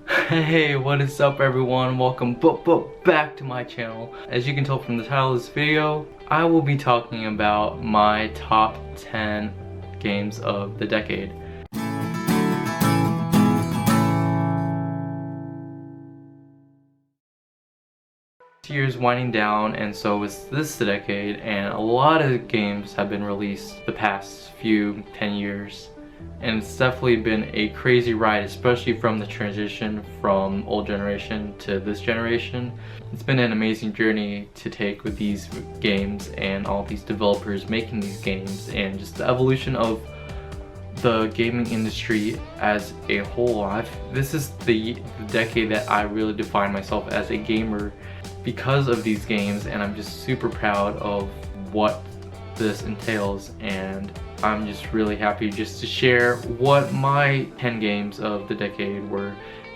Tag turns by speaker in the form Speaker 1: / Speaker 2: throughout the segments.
Speaker 1: Hey, what is up everyone? Welcome back to my channel. As you can tell from the title of this video, I will be talking about my top 10 games of the decade. This year's winding down, and so is this decade, and a lot of games have been released the past 10 years. And it's definitely been a crazy ride, especially from the transition from old generation to this generation. It's been an amazing journey to take with these games and all these developers making these games, and just the evolution of the gaming industry as a whole. This is the decade that I really define myself as a gamer because of these games, and I'm just super proud of what this entails, and I'm just really happy just to share what my 10 games of the decade were.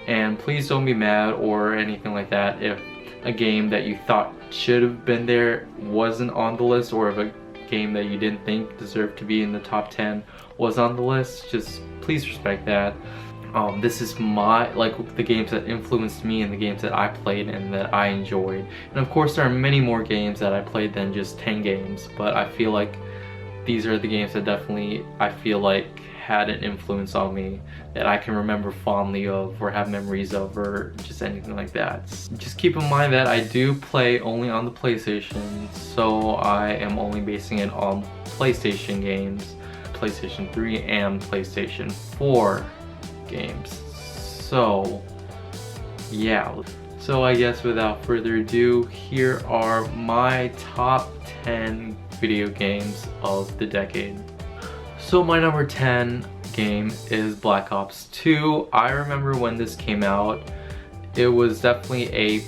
Speaker 1: And please don't be mad or anything like that if a game that you thought should have been there wasn't on the list, or if a game that you didn't think deserved to be in the top 10 was on the list. Just please respect that. This is the games that influenced me and the games that I played and that I enjoyed. And of course there are many more games that I played than just 10 games, but I feel like these are the games that definitely I feel like had an influence on me that I can remember fondly of, or have memories of, or just anything like that. Just keep in mind that I do play only on the PlayStation, so I am only basing it on PlayStation games, PlayStation 3 and PlayStation 4 games. So yeah, so I guess without further ado, here are my top 10 video games of the decade. So my number 10 game is Black Ops 2. I remember when this came out, it was definitely a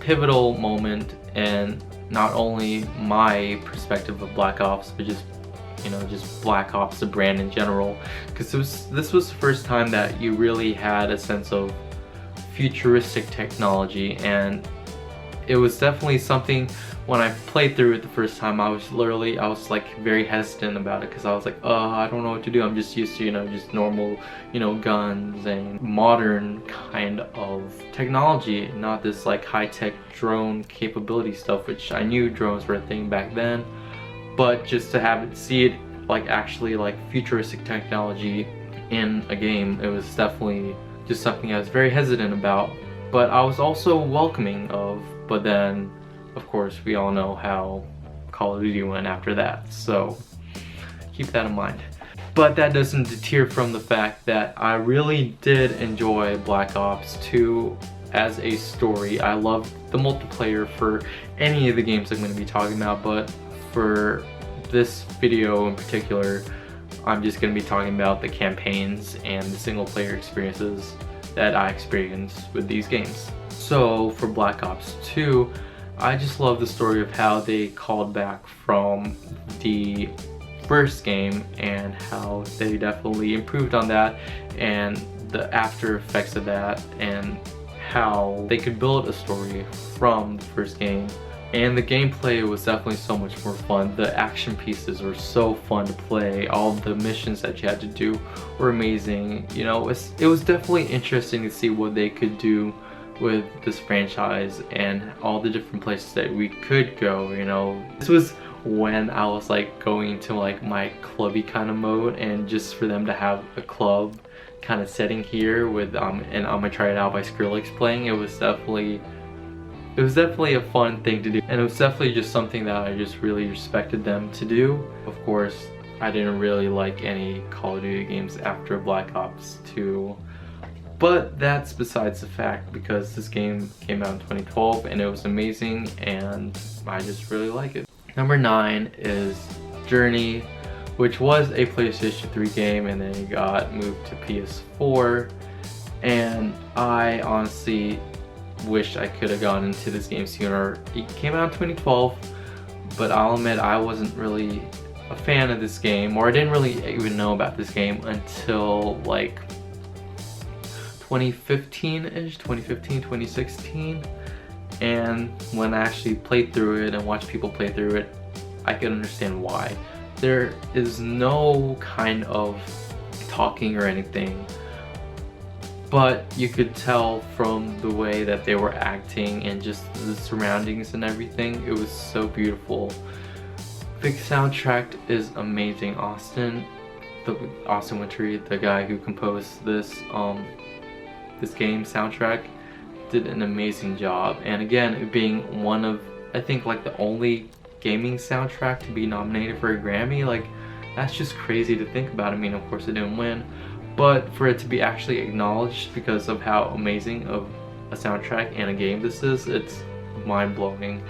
Speaker 1: pivotal moment, and not only my perspective of Black Ops, but just Black Ops, the brand in general, because this was the first time that you really had a sense of futuristic technology. And it was definitely something, when I played through it the first time, I was like very hesitant about it, because I was like, I don't know what to do. I'm just used to, just normal, guns and modern kind of technology, not this like high-tech drone capability stuff, which I knew drones were a thing back then. But just to see it actually futuristic technology in a game, it was definitely just something I was very hesitant about, but I was also welcoming of. But then, of course, we all know how Call of Duty went after that, so keep that in mind. But that doesn't deter from the fact that I really did enjoy Black Ops 2 as a story. I loved the multiplayer for any of the games I'm going to be talking about, but for this video in particular, I'm just going to be talking about the campaigns and the single player experiences that I experienced with these games. So for Black Ops 2, I just love the story of how they called back from the first game and how they definitely improved on that, and the after effects of that, and how they could build a story from the first game. And the gameplay was definitely so much more fun. The action pieces were so fun to play. All the missions that you had to do were amazing. It was definitely interesting to see what they could do with this franchise and all the different places that we could go. This was when I was going to my clubby kind of mode, and just for them to have a club kind of setting here with and I'm Gonna Try It Out by Skrillex playing, it was definitely a fun thing to do, and it was definitely just something that I just really respected them to do. Of course, I didn't really like any Call of Duty games after Black Ops 2, but that's besides the fact, because this game came out in 2012 and it was amazing, and I just really like it. Number 9 is Journey, which was a PlayStation 3 game, and then it got moved to PS4, and I honestly wish I could have gone into this game sooner. It came out in 2012, but I'll admit I wasn't really a fan of this game, or I didn't really even know about this game until 2015-ish, 2016. And when I actually played through it and watched people play through it, I could understand why. There is no kind of talking or anything but you could tell from the way that they were acting and just the surroundings and everything, it was so beautiful. The soundtrack is amazing. Austin Wintory, the guy who composed this game soundtrack, did an amazing job. And again, it being one of, I think, like the only gaming soundtrack to be nominated for a Grammy, like that's just crazy to think about. I mean, of course it didn't win, but for it to be actually acknowledged because of how amazing of a soundtrack and a game this is, it's mind-blowing.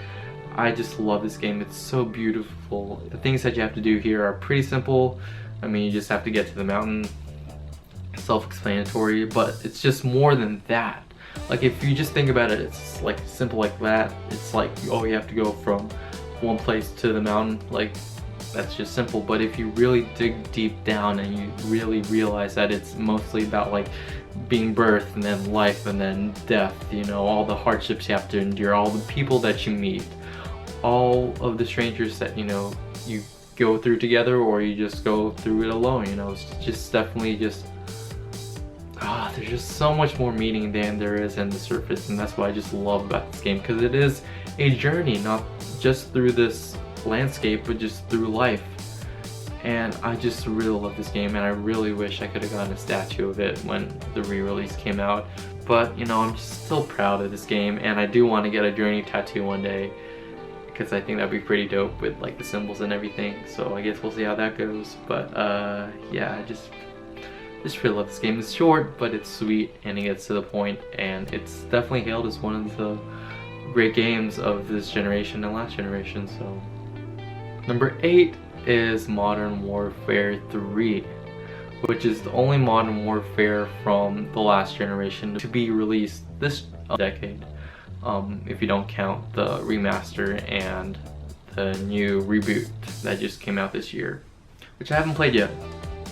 Speaker 1: I just love this game. It's so beautiful. The things that you have to do here are pretty simple. I mean, you just have to get to the mountain, self-explanatory, but it's just more than that. Like, if you just think about it, it's like simple like that. It's like, oh, you have to go from one place to the mountain, like that's just simple. But if you really dig deep down and you really realize that it's mostly about like being birth and then life and then death, you know, all the hardships you have to endure, all the people that you meet, all of the strangers that, you know, you go through together or you just go through it alone, you know, it's just definitely just there's just so much more meaning than there is in the surface. And that's what I just love about this game, because it is a journey, not just through this landscape but just through life. And I just really love this game, and I really wish I could have gotten a statue of it when the re-release came out. But you know, I'm just still proud of this game, and I do want to get a Journey tattoo one day, because I think that'd be pretty dope with like the symbols and everything. So I guess we'll see how that goes. But yeah, I just really love this game. It's short, but it's sweet and it gets to the point, and it's definitely hailed as one of the great games of this generation and last generation. So number 8 is Modern Warfare 3, which is the only Modern Warfare from the last generation to be released this decade, if you don't count the remaster and the new reboot that just came out this year, which I haven't played yet,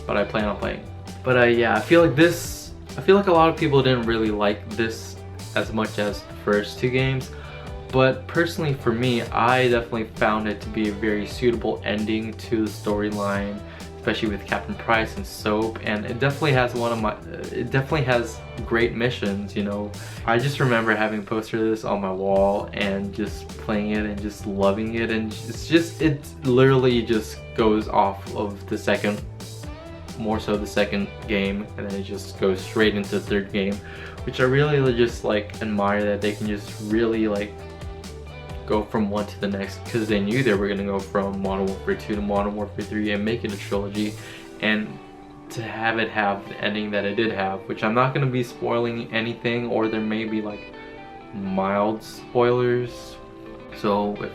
Speaker 1: but I plan on playing. But yeah, I feel like a lot of people didn't really like this as much as the first two games. But personally for me, I definitely found it to be a very suitable ending to the storyline, especially with Captain Price and Soap, and it definitely has great missions, you know. I just remember having a poster of this on my wall and just playing it and just loving it, and it literally just goes off of the second, more so the second game, and then it just goes straight into the third game, which I really just like admire, that they can just really like go from one to the next, because they knew they were going to go from Modern Warfare 2 to Modern Warfare 3 and make it a trilogy, and to have it have the ending that it did have, which I'm not going to be spoiling anything, or there may be like mild spoilers, so if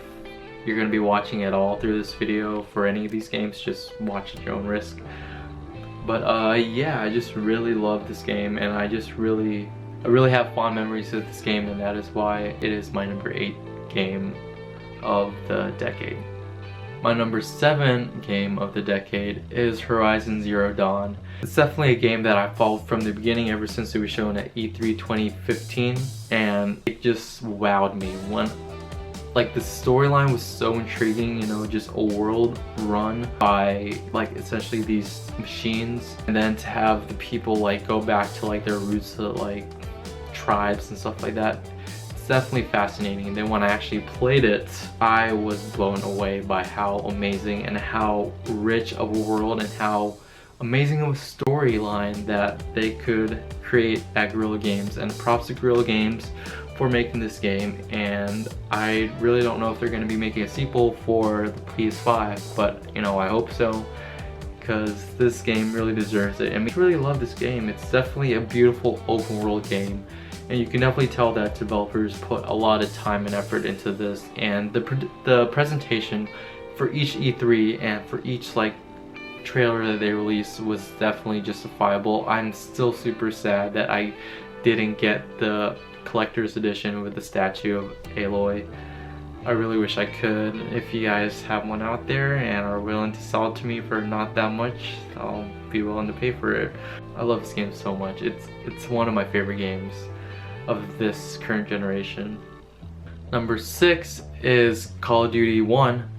Speaker 1: you're going to be watching at all through this video for any of these games, just watch at your own risk. But yeah, I just really love this game, and I really have fond memories of this game, and that is why it is my number 8 game of the decade. My number 7 game of the decade is Horizon Zero Dawn. It's definitely a game that I followed from the beginning, ever since it was shown at E3 2015, and it just wowed me. Like, the storyline was so intriguing, you know, just a world run by like essentially these machines, and then to have the people like go back to like their roots, to like tribes and stuff like that. It's definitely fascinating. And then when I actually played it, I was blown away by how amazing and how rich of a world and how amazing of a storyline that they could create at Guerrilla Games. And props to Guerrilla Games for making this game, and I really don't know if they're going to be making a sequel for the PS5, but you know, I hope so, because this game really deserves it. I mean, I really love this game. It's definitely a beautiful open world game, and you can definitely tell that developers put a lot of time and effort into this, and the presentation for each E3 and for each like trailer that they released was definitely justifiable. I'm still super sad that I didn't get the collector's edition with the statue of Aloy. I really wish I could. If you guys have one out there and are willing to sell it to me for not that much, I'll be willing to pay for it. I love this game so much. It's one of my favorite games of this current generation. Number 6 is Call of Duty 1,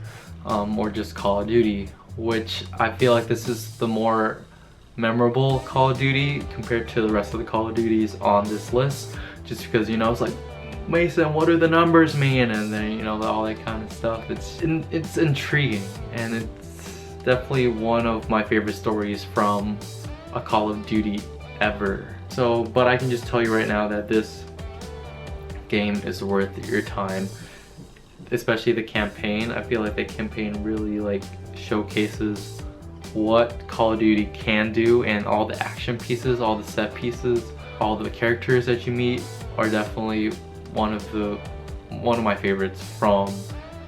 Speaker 1: or just Call of Duty, which I feel like this is the more memorable Call of Duty compared to the rest of the Call of Duties on this list, just because, you know, it's like, Mason, what do the numbers mean? And then, you know, all that kind of stuff. It's intriguing, and it's definitely one of my favorite stories from a Call of Duty ever. So, but I can just tell you right now that this game is worth your time, especially the campaign. I feel like the campaign really like showcases what Call of Duty can do, and all the action pieces, all the set pieces, all the characters that you meet are definitely one of my favorites from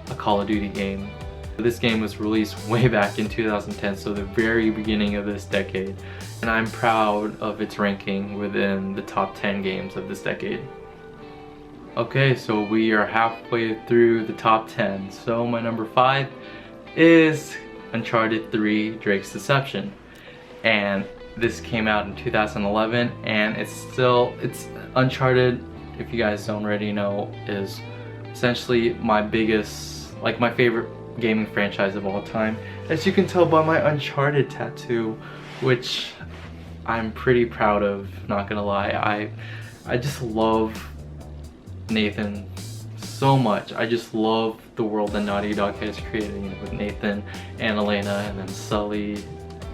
Speaker 1: a Call of Duty game. This game was released way back in 2010, so the very beginning of this decade, and I'm proud of its ranking within the top 10 games of this decade. Okay, so we are halfway through the top 10. So my number 5 is Uncharted 3: Drake's Deception, and this came out in 2011, and it's Uncharted, if you guys don't already know, is essentially my favorite gaming franchise of all time, as you can tell by my Uncharted tattoo, which I'm pretty proud of, not gonna lie. I just love Nathan so much. I just love the world that Naughty Dog has created, you know, with Nathan and Elena and then Sully,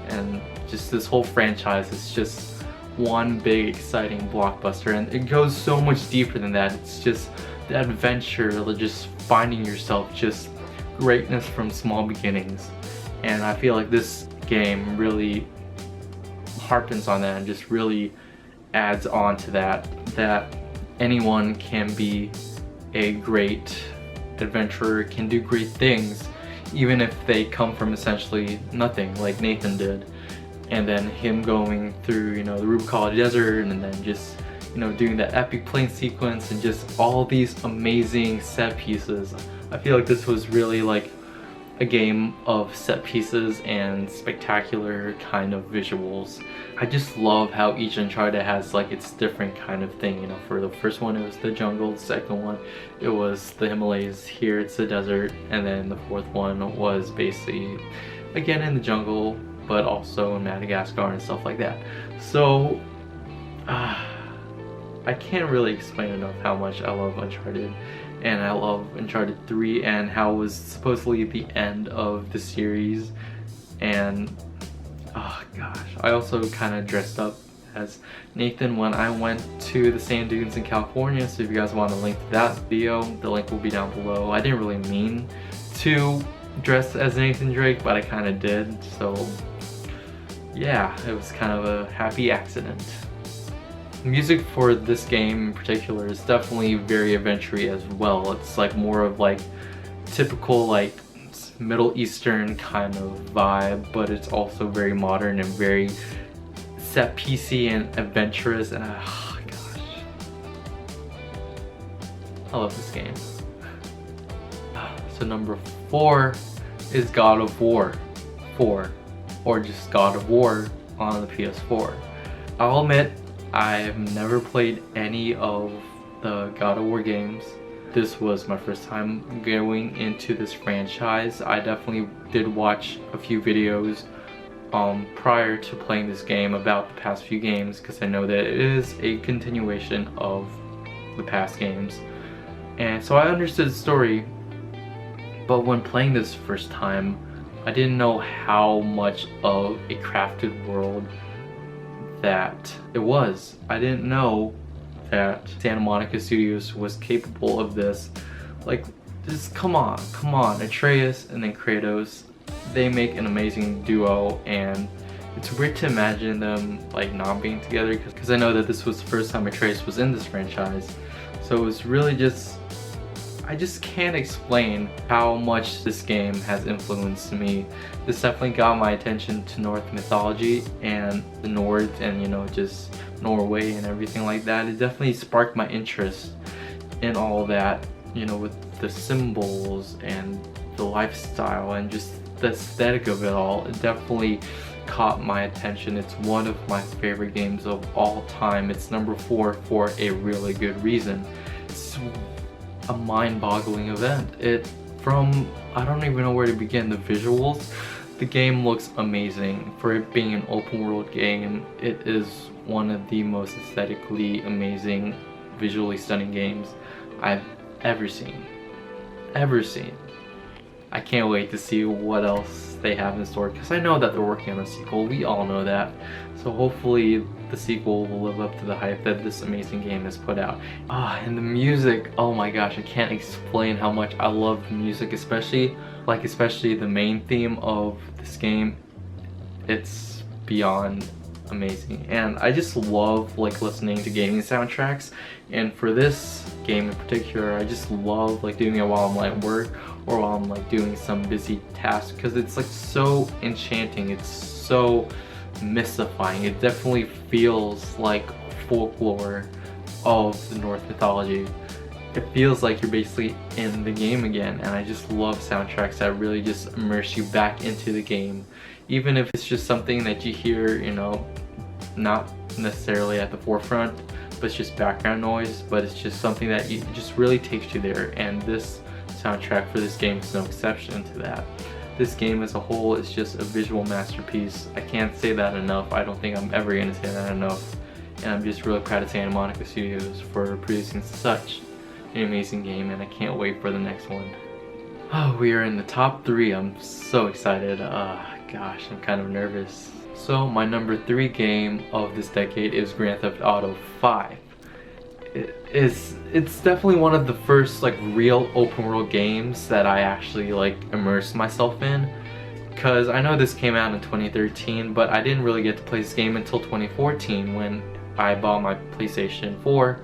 Speaker 1: and just this whole franchise is just one big exciting blockbuster, and it goes so much deeper than that. It's just the adventure, just finding yourself, just greatness from small beginnings, and I feel like this game really harpens on that and just really adds on to that anyone can be a great adventurer, can do great things, even if they come from essentially nothing, like Nathan did. And then him going through, you know, the Rubicon Desert, and then just, you know, doing that epic plane sequence and just all these amazing set pieces. I feel like this was really like a game of set pieces and spectacular kind of visuals. I just love how each Uncharted has like its different kind of thing, you know. For the first one it was the jungle, the second one it was the Himalayas, here it's the desert, and then the fourth one was basically again in the jungle, but also in Madagascar and stuff like that. So I can't really explain enough how much I love Uncharted, and I love Uncharted 3 and how it was supposedly the end of the series. And oh gosh, I also kind of dressed up as Nathan when I went to the sand dunes in California, so if you guys want to link to that video, the link will be down below. I didn't really mean to dress as Nathan Drake, but I kind of did, so yeah, it was kind of a happy accident. The music for this game in particular is definitely very adventure-y as well. It's like more of like typical like Middle Eastern kind of vibe, but it's also very modern and very set piecey and adventurous, and oh gosh, I love this game. So number 4 is God of War 4, or just God of War on the PS4. I'll admit I've never played any of the God of War games. This was my first time going into this franchise. I definitely did watch a few videos prior to playing this game about the past few games, because I know that it is a continuation of the past games, and so I understood the story. But when playing this first time, I didn't know how much of a crafted world that it was. I didn't know that Santa Monica Studios was capable of this. Like, just come on, Atreus and then Kratos, they make an amazing duo, and it's weird to imagine them like not being together, because I know that this was the first time Atreus was in this franchise. So it was really just, I just can't explain how much this game has influenced me. This definitely got my attention to Norse mythology and the Nords, and you know, just Norway and everything like that. It definitely sparked my interest in all that, you know, with the symbols and the lifestyle and just the aesthetic of it all. It definitely caught my attention. It's one of my favorite games of all time. It's number 4 for a really good reason. It's a mind-boggling event. I don't even know where to begin. The visuals, The game looks amazing. For it being an open world game, it is one of the most aesthetically amazing, visually stunning games I've ever seen. I can't wait to see what else they have in store, because I know that they're working on a sequel. We all know that. So hopefully the sequel will live up to the hype that this amazing game has put out. And the music, oh my gosh, I can't explain how much I love the music, especially the main theme of this game. It's beyond amazing, and I just love listening to gaming soundtracks, and for this game in particular I just love doing it while I'm at work or while I'm doing some busy task, because it's so enchanting, it's so mystifying. It definitely feels like folklore of the Norse mythology. It feels like you're basically in the game again, and I just love soundtracks that really just immerse you back into the game, even if it's just something that you hear, not necessarily at the forefront, but it's just background noise, but it's just something that just really takes you there, and this soundtrack for this game is no exception to that. This game as a whole is just a visual masterpiece. I can't say that enough. I don't think I'm ever going to say that enough, and I'm just really proud of Santa Monica Studios for producing such an amazing game, and I can't wait for the next one. We are in the top 3. I'm so excited. Gosh, I'm kind of nervous. So my number 3 game of this decade is Grand Theft Auto 5. It's definitely one of the first real open world games that I actually immersed myself in, because I know this came out in 2013, but I didn't really get to play this game until 2014 when I bought my PlayStation 4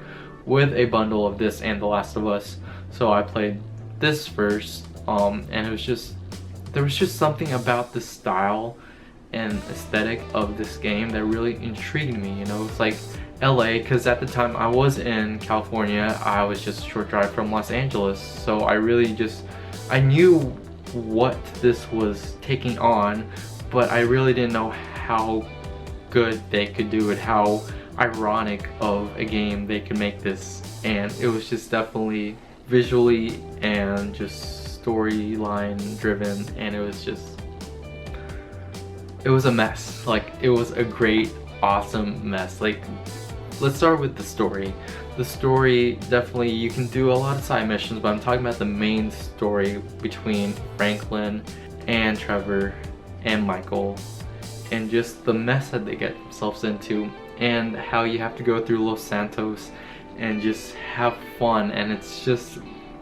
Speaker 1: with a bundle of this and The Last of Us. So I played this first, and there was just something about the style and aesthetic of this game that really intrigued me. It's like LA, because at the time I was in California. I was just a short drive from Los Angeles, so I knew what this was taking on, but I really didn't know how good they could do it, how ironic of a game they could make this. And it was just definitely visually and just storyline driven, and it was a mess. It was a great, awesome mess. Let's start with the story. The story, definitely you can do a lot of side missions, but I'm talking about the main story between Franklin and Trevor and Michael, and just the mess that they get themselves into, and how you have to go through Los Santos and just have fun. And it's just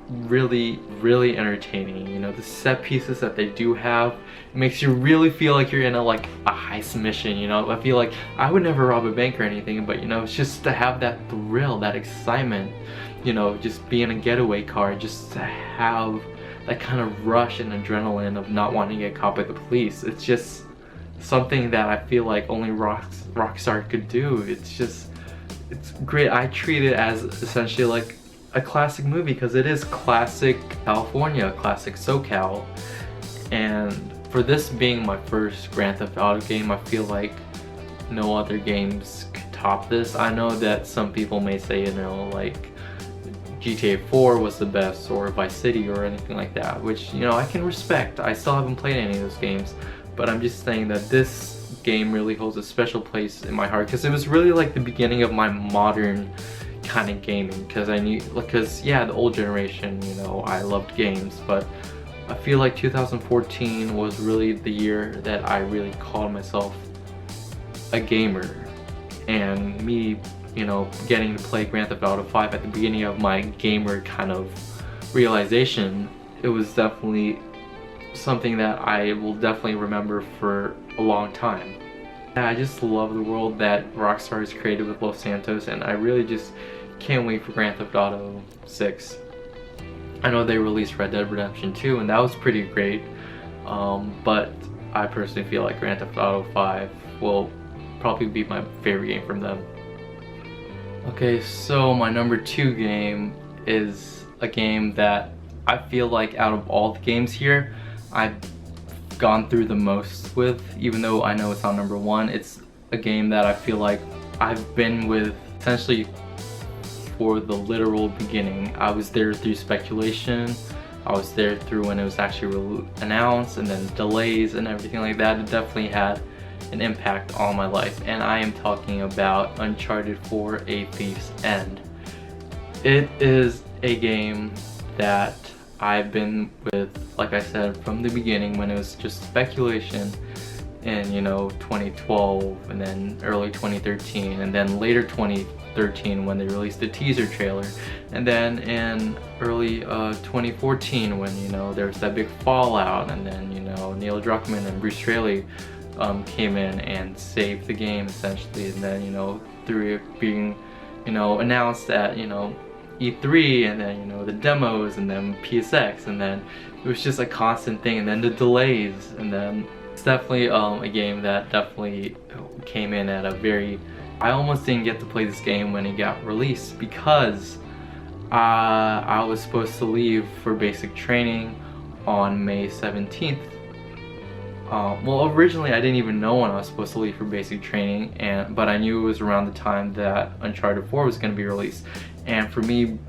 Speaker 1: really, really entertaining. The set pieces that they do have, it makes you really feel like you're in a heist mission. I feel like I would never rob a bank or anything, but it's just to have that thrill, that excitement, just be in a getaway car, just to have that kind of rush and adrenaline of not wanting to get caught by the police. It's just something that I feel like only Rockstar could do. It's great. I treat it as essentially a classic movie, because it is classic California, classic SoCal. And for this being my first Grand Theft Auto game, I feel like no other games could top this. I know that some people may say, GTA 4 was the best, or Vice City, or anything like that, which, I can respect. I still haven't played any of those games, but I'm just saying that this game really holds a special place in my heart, because it was really the beginning of my modern kind of gaming, because yeah, the old generation, I loved games, but I feel like 2014 was really the year that I really called myself a gamer, and me, getting to play Grand Theft Auto 5 at the beginning of my gamer kind of realization, it was definitely something that I will definitely remember for a long time. I just love the world that Rockstar has created with Los Santos, and I really just can't wait for Grand Theft Auto 6. I know they released Red Dead Redemption 2, and that was pretty great, but I personally feel like Grand Theft Auto 5 will probably be my favorite game from them. Okay, so my number 2 game is a game that I feel like out of all the games here, I've gone through the most with, even though I know it's on number 1. It's a game that I feel like I've been with essentially for the literal beginning. I was there through speculation, I was there through when it was actually announced, and then delays and everything like that. It definitely had an impact on my life, and I am talking about Uncharted 4: A Thief's End. It is a game that I've been with, like I said, from the beginning, when it was just speculation in 2012, and then early 2013, and then later 2013 when they released the teaser trailer, and then in early 2014 when there was that big fallout, and then Neil Druckmann and Bruce Straley came in and saved the game essentially, and then through it being announced at E3, and then the demos, and then PSX, and then it was just a constant thing, and then the delays, and then it's definitely a game that definitely came in at a very... I almost didn't get to play this game when it got released because I was supposed to leave for basic training on May 17th. Well, originally I didn't even know when I was supposed to leave for basic training, but I knew it was around the time that Uncharted 4 was going to be released. And for me,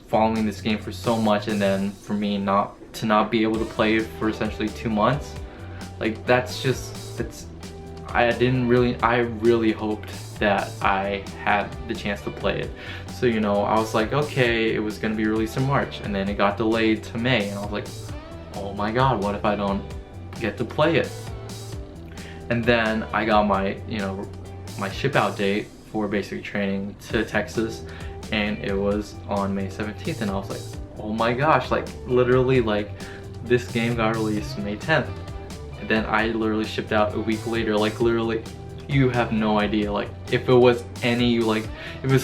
Speaker 1: following this game for so much, and then for me not be able to play it for essentially 2 months, like I really hoped that I had the chance to play it. So I was like, okay, it was going to be released in March, and then it got delayed to May, and I was like, oh my god, what if I don't get to play it? And then I got my my ship out date for basic training to Texas, and it was on May 17th, and I was like, oh my gosh, like literally, like this game got released May 10th, and then I literally shipped out a week later. Like literally, you have no idea, like if it was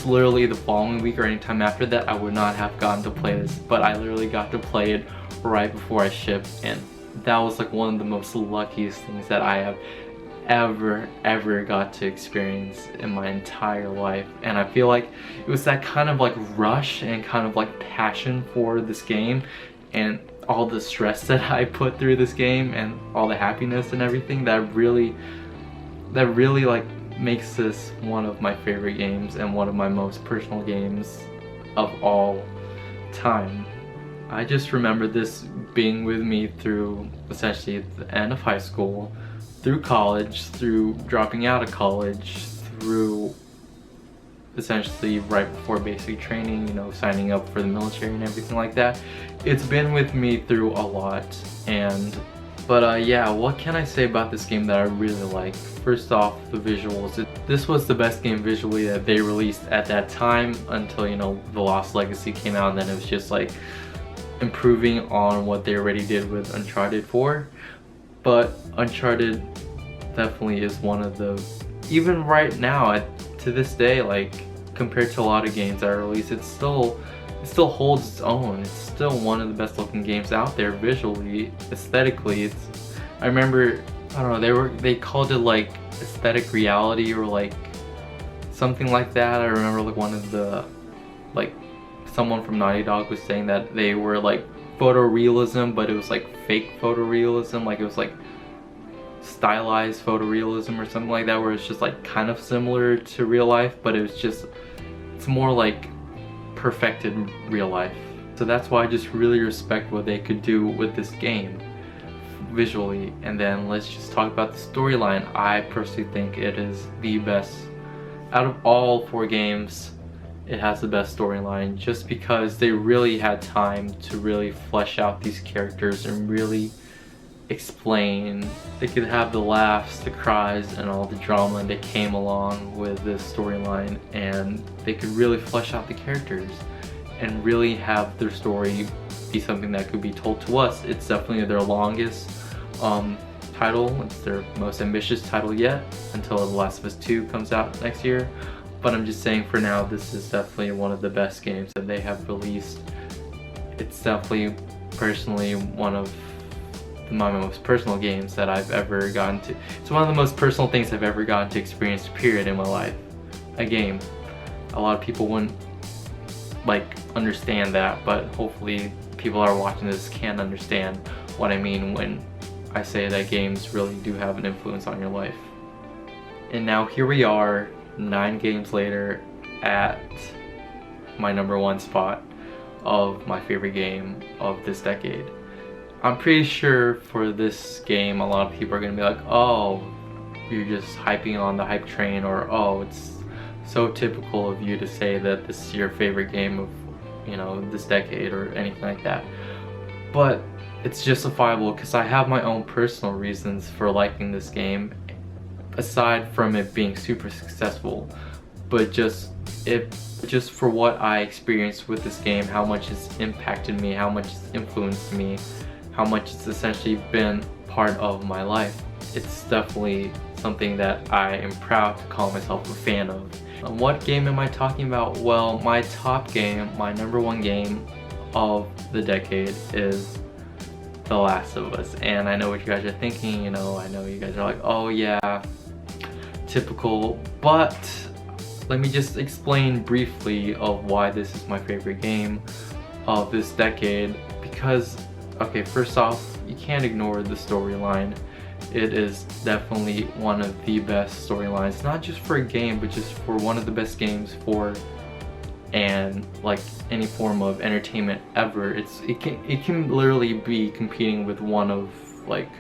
Speaker 1: literally the following week or any time after that, I would not have gotten to play this, but I literally got to play it right before I shipped, and that was like one of the most luckiest things that I have ever got to experience in my entire life. And I feel like it was that kind of like rush and kind of like passion for this game, and all the stress that I put through this game, and all the happiness and everything that really like makes this one of my favorite games and one of my most personal games of all time. I just remember this being with me through essentially the end of high school, through college, through dropping out of college, through essentially right before basic training, signing up for the military and everything like that. It's been with me through a lot. But yeah, what can I say about this game that I really like? First off, the visuals. This was the best game visually that they released at that time, until The Lost Legacy came out, and then it was just like improving on what they already did with Uncharted 4. But Uncharted definitely is one of the, even right now to this day, like compared to a lot of games that are released, it still holds its own. It's still one of the best looking games out there visually, aesthetically. I remember, I don't know, they called it like aesthetic reality or like something like that. I remember like one of the, like someone from Naughty Dog was saying that they were like photorealism, but it was like fake photorealism, like it was like stylized photorealism or something like that, where it's just like kind of similar to real life, but it's more like perfected real life. So that's why I just really respect what they could do with this game visually. And then let's just talk about the storyline. I personally think it is the best out of all 4 games. It has the best storyline, just because they really had time to really flesh out these characters and really explain. They could have the laughs, the cries, and all the drama that came along with this storyline, and they could really flesh out the characters and really have their story be something that could be told to us. It's definitely their longest title. It's their most ambitious title yet, until The Last of Us 2 comes out next year. But I'm just saying, for now, this is definitely one of the best games that they have released. It's definitely, personally, one of my most personal games that I've ever gotten to. It's one of the most personal things I've ever gotten to experience, period, in my life. A game. A lot of people wouldn't like understand that, but hopefully people that are watching this can understand what I mean when I say that games really do have an influence on your life. And now here we are, 9 games later, at my #1 spot. of my favorite game of this decade. I'm pretty sure for this game a lot of people are gonna be like, oh, you're just hyping on the hype train, or oh, it's so typical of you to say that this is your favorite game of, you know, this decade or anything like that. But it's justifiable because I have my own personal reasons for liking this game, aside from it being super successful. But just for what I experienced with this game, how much it's impacted me, how much it's influenced me, how much it's essentially been part of my life. It's definitely something that I am proud to call myself a fan of. And what game am I talking about? Well, my top game, my #1 game of the decade is The Last of Us. And I know what you guys are thinking, you know, I know you guys are like, oh yeah, typical, but let me just explain briefly of why this is my favorite game of this decade. Because, okay, first off, you can't ignore the storyline. It is definitely one of the best storylines, not just for a game, but just for one of the best games for and like any form of entertainment ever. It can literally be competing with one of like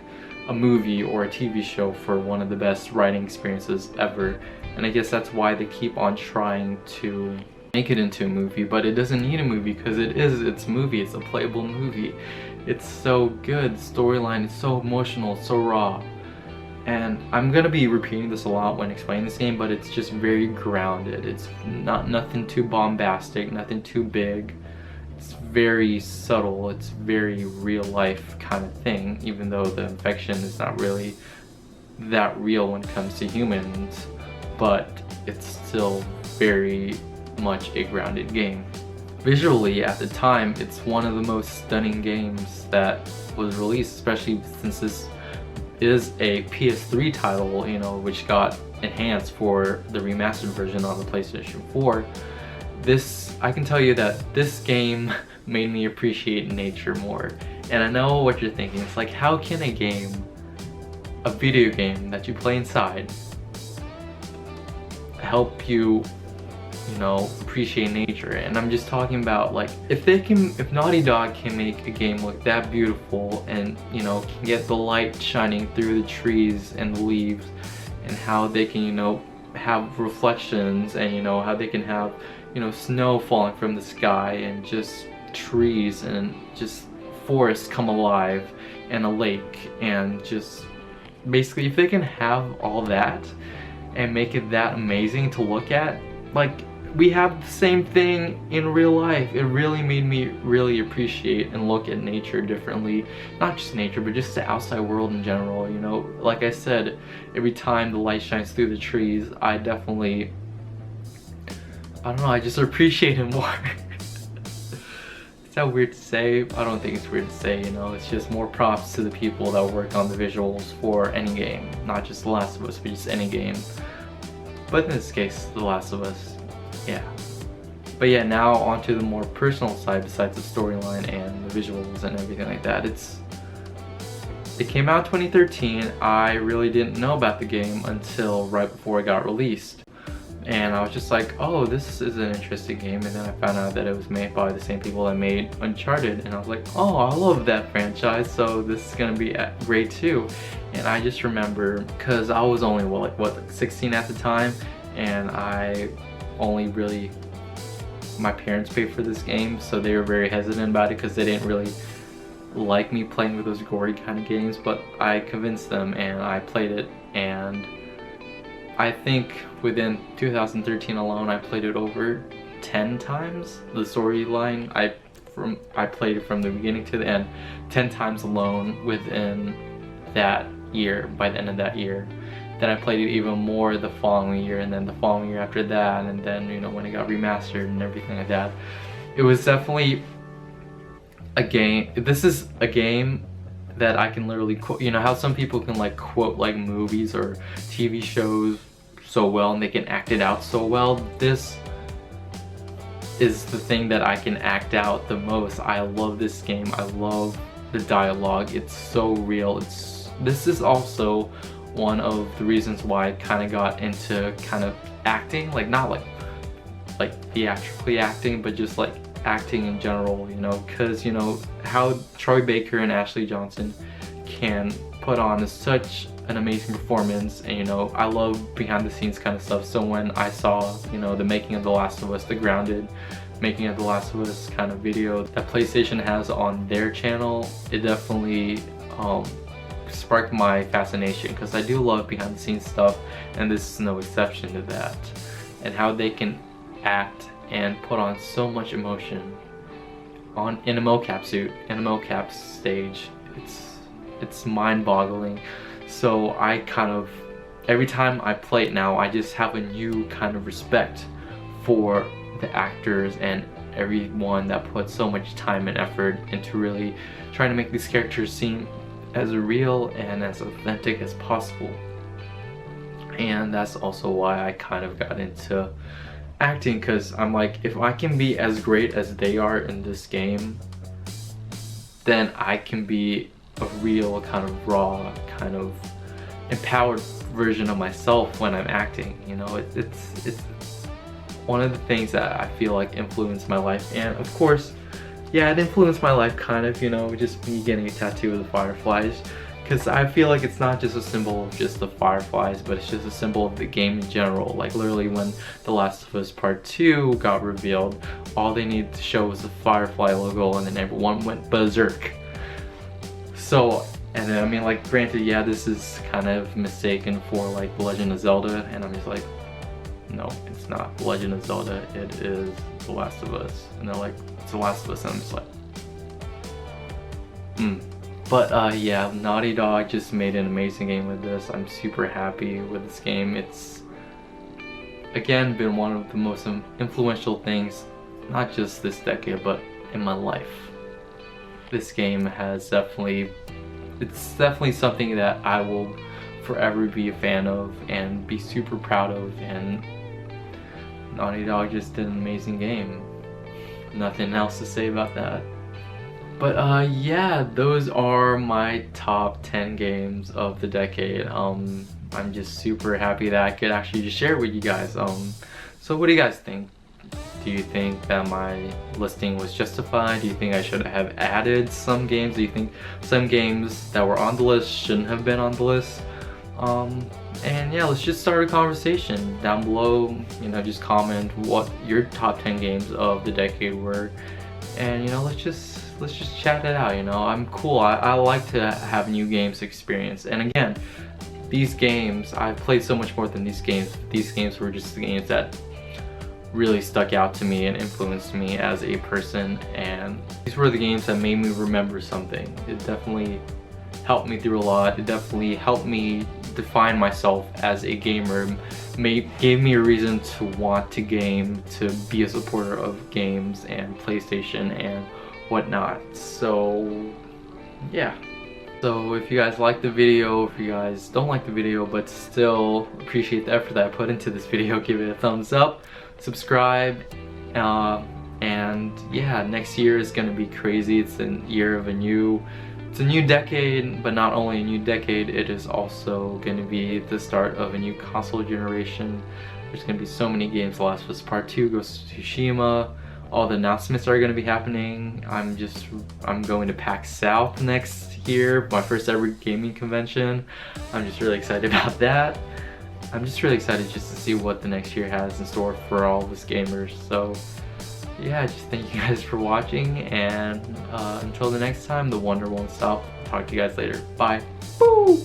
Speaker 1: a movie or a TV show for one of the best writing experiences ever. And I guess that's why they keep on trying to make it into a movie, but it doesn't need a movie because it's a movie, it's a playable movie. It's so good, the storyline is so emotional, it's so raw. And I'm gonna be repeating this a lot when explaining this game, but it's just very grounded. It's nothing too bombastic, nothing too big. It's very subtle, it's very real life kind of thing, even though the infection is not really that real when it comes to humans, but it's still very much a grounded game. Visually, at the time, it's one of the most stunning games that was released, especially since this is a PS3 title, you know, which got enhanced for the remastered version on the PlayStation 4. I can tell you that this game made me appreciate nature more. And I know what you're thinking, it's like, how can a video game that you play inside, help you, you know, appreciate nature? And I'm just talking about, like, if Naughty Dog can make a game look that beautiful and, you know, can get the light shining through the trees and the leaves, and how they can, you know, have reflections, and, you know, how they can have, you know, snow falling from the sky, and just trees and just forests come alive, and a lake, and just basically if they can have all that and make it that amazing to look at, like, we have the same thing in real life. It really made me really appreciate and look at nature differently. Not just nature, but just the outside world in general, you know? Like I said, every time the light shines through the trees, I definitely, I don't know, I just appreciate it more. Is that weird to say? I don't think it's weird to say, you know? It's just more props to the people that work on the visuals for any game. Not just The Last of Us, but just any game. But in this case, The Last of Us. Yeah. But yeah, now onto the more personal side besides the storyline and the visuals and everything like that. It came out in 2013. I really didn't know about the game until right before it got released. And I was just like, oh, this is an interesting game. And then I found out that it was made by the same people that made Uncharted. And I was like, oh, I love that franchise, so this is gonna be great too. And I just remember, because I was only, what, 16 at the time, and I only really, my parents paid for this game, so they were very hesitant about it because they didn't really like me playing with those gory kind of games. But I convinced them and I played it, and I think within 2013 alone I played it over 10 times. The storyline, I played it from the beginning to the end 10 times alone within that year, by the end of that year. Then I played it even more the following year, and then the following year after that, and then, you know, when it got remastered and everything like that. It was definitely a game. This is a game that I can literally quote. You know how some people can like quote like movies or TV shows so well and they can act it out so well? This is the thing that I can act out the most. I love this game. I love the dialogue. It's so real. This is also one of the reasons why I kind of got into kind of acting, like not like theatrically acting, but just like acting in general, you know, because, you know, how Troy Baker and Ashley Johnson can put on such an amazing performance. And, you know, I love behind the scenes kind of stuff. So when I saw, you know, the making of The Last of Us, the grounded making of The Last of Us kind of video that PlayStation has on their channel, it definitely sparked my fascination, because I do love behind the scenes stuff, and this is no exception to that. And how they can act and put on so much emotion in a mocap suit, in a mocap stage. It's mind-boggling. So I kind of, every time I play it now, I just have a new kind of respect for the actors and everyone that puts so much time and effort into really trying to make these characters seem as real and as authentic as possible. And that's also why I kind of got into acting, because I'm like, if I can be as great as they are in this game, then I can be a real kind of raw, kind of empowered version of myself when I'm acting. You know, it's one of the things that I feel like influenced my life. And of course, yeah, it influenced my life kind of, you know, just me getting a tattoo of the fireflies, because I feel like it's not just a symbol of just the fireflies, but it's just a symbol of the game in general. Like literally when The Last of Us Part 2 got revealed, all they needed to show was the firefly logo, and then everyone went berserk. So, and then I mean, like, granted, yeah, this is kind of mistaken for like The Legend of Zelda, and I'm just like, no, it's not The Legend of Zelda, it is The Last of Us. And they're like, it's The Last of Us, and I'm just like, But yeah, Naughty Dog just made an amazing game with this. I'm super happy with this game. It's, again, been one of the most influential things, not just this decade, but in my life. This game has it's definitely something that I will forever be a fan of and be super proud of, and Naughty Dog just did an amazing game. Nothing else to say about that. But yeah, those are my top 10 games of the decade. I'm just super happy that I could actually just share it with you guys. So what do you guys think? Do you think that my listing was justified? Do you think I should have added some games? Do you think some games that were on the list shouldn't have been on the list? And yeah, let's just start a conversation down below. You know, just comment what your top 10 games of the decade were, and you know, let's just chat it out. You know, I'm cool. I like to have new games experience. And again, these games, I've played so much more than these games. These games were just the games that really stuck out to me and influenced me as a person, and these were the games that made me remember something. It definitely helped me through a lot. It definitely helped me define myself as a gamer, gave me a reason to want to game, to be a supporter of games and PlayStation and whatnot. So yeah. So if you guys like the video, if you guys don't like the video but still appreciate the effort that I put into this video, give it a thumbs up, subscribe, and yeah, next year is gonna be crazy. It's a year of it's a new decade, but not only a new decade, it is also gonna be the start of a new console generation. There's gonna be so many games. The Last of Us Part 2, Ghost of Tsushima, all the announcements are gonna be happening. I'm going to PAX South next year, my first ever gaming convention. I'm just really excited about that. I'm just really excited just to see what the next year has in store for all of us gamers. So yeah, just thank you guys for watching, and until the next time, the wonder won't stop. Talk to you guys later. Bye. Woo!